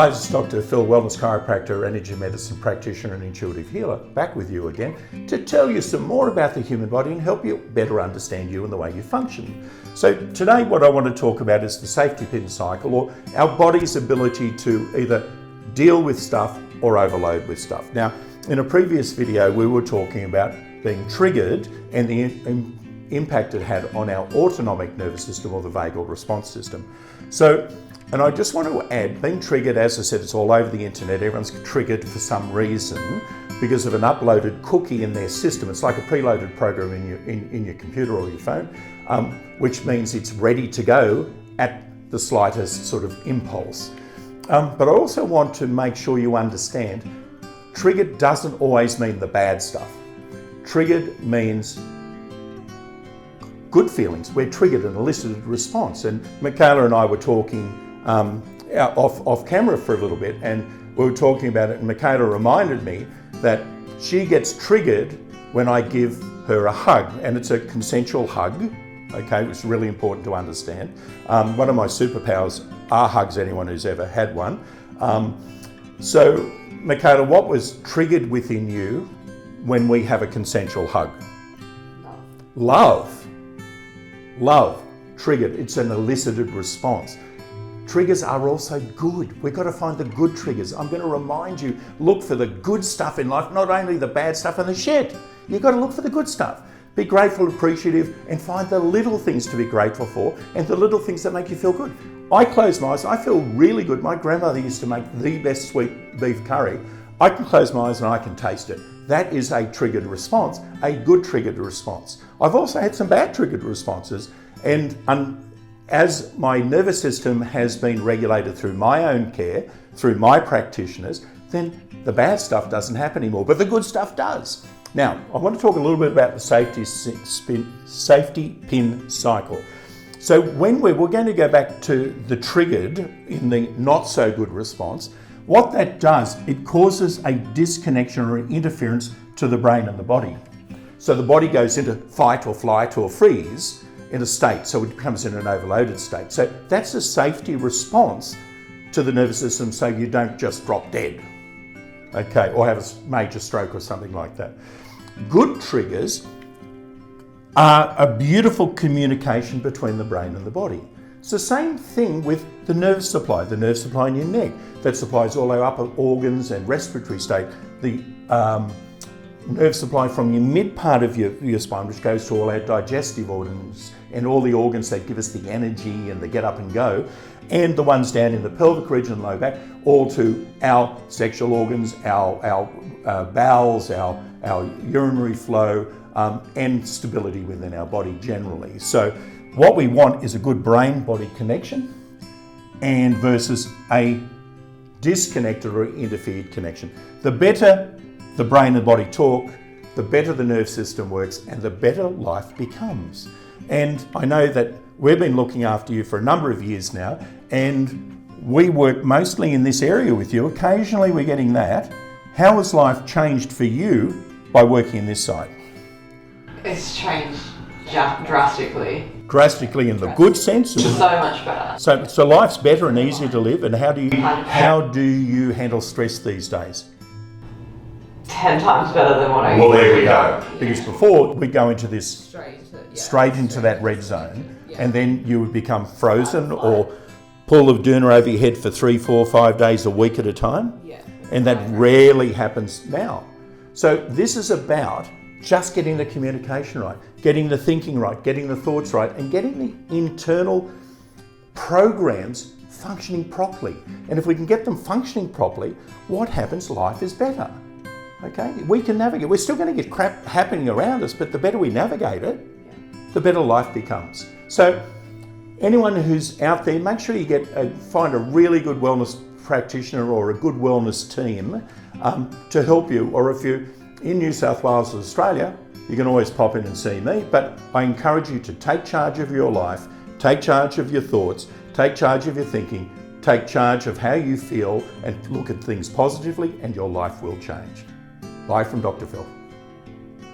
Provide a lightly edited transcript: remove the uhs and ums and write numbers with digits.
Hi, this is Dr. Phil, wellness chiropractor, energy medicine practitioner and intuitive healer, back with you again to tell you some more about the human body and help you better understand you and the way you function. So today what I want to talk about is the safety pin cycle, or our body's ability to either deal with stuff or overload with stuff. Now, in a previous video we were talking about being triggered and the impact it had on our autonomic nervous system, or the vagal response system. And I just want to add, being triggered, as I said, it's all over the internet. Everyone's triggered for some reason because of an uploaded cookie in their system. It's like a preloaded program in your computer or your phone, which means it's ready to go at the slightest sort of impulse. But I also want to make sure you understand, triggered doesn't always mean the bad stuff. Triggered means good feelings. We're triggered and elicited response. And Michaela and I were talking off camera for a little bit, and we were talking about it, and Michaela reminded me that she gets triggered when I give her a hug, and it's a consensual hug, okay, which is really important to understand. One of my superpowers are hugs, anyone who's ever had one. So Michaela, what was triggered within you when we have a consensual hug? Love. Love. Triggered. It's an elicited response. Triggers are also good. We've got to find the good triggers. I'm going to remind you, look for the good stuff in life, not only the bad stuff and the shit. You've got to look for the good stuff. Be grateful, appreciative, and find the little things to be grateful for and the little things that make you feel good. I close my eyes, I feel really good. My grandmother used to make the best sweet beef curry. I can close my eyes and I can taste it. That is a triggered response, a good triggered response. I've also had some bad triggered responses, and as my nervous system has been regulated through my own care, through my practitioners, then the bad stuff doesn't happen anymore, but the good stuff does. Now, I want to talk a little bit about the safety pin cycle. So when we're going to go back to the triggered in the not so good response, what that does, it causes a disconnection or an interference to the brain and the body. So the body goes into fight or flight or freeze in a state, so it becomes in an overloaded state. So that's a safety response to the nervous system, so you don't just drop dead, okay, or have a major stroke or something like that. Good triggers are a beautiful communication between the brain and the body. It's the same thing with the nerve supply in your neck that supplies all our upper organs and respiratory state. The nerve supply from your mid part of your spine, which goes to all our digestive organs and all the organs that give us the energy and the get up and go, and the ones down in the pelvic region and low back, all to our sexual organs, our bowels, our urinary flow, and stability within our body generally. So what we want is a good brain-body connection and versus a disconnected or interfered connection. The better the brain and body talk, the better the nerve system works and the better life becomes. And I know that we've been looking after you for a number of years now, and we work mostly in this area with you. Occasionally we're getting that. How has life changed for you by working in this side? It's changed drastically. Drastically in the good sense? So much better. So life's better and easier to live, and how do you handle stress these days? 10 times better than what I used to. Well, there we go. Because before we go into this straight into that red zone, and then you would become frozen or pull the doona over your head for 3, 4, 5 days a week at a time. Yeah. And that rarely happens now. So this is about just getting the communication right, getting the thinking right, getting the thoughts right, and getting the internal programs functioning properly. And if we can get them functioning properly, what happens? Life is better. Okay, we can navigate. We're still going to get crap happening around us, but the better we navigate it, the better life becomes. So anyone who's out there, make sure you find a really good wellness practitioner or a good wellness team to help you. Or if you're in New South Wales or Australia, you can always pop in and see me. But I encourage you to take charge of your life, take charge of your thoughts, take charge of your thinking, take charge of how you feel, and look at things positively, and your life will change. Bye from Dr. Phil.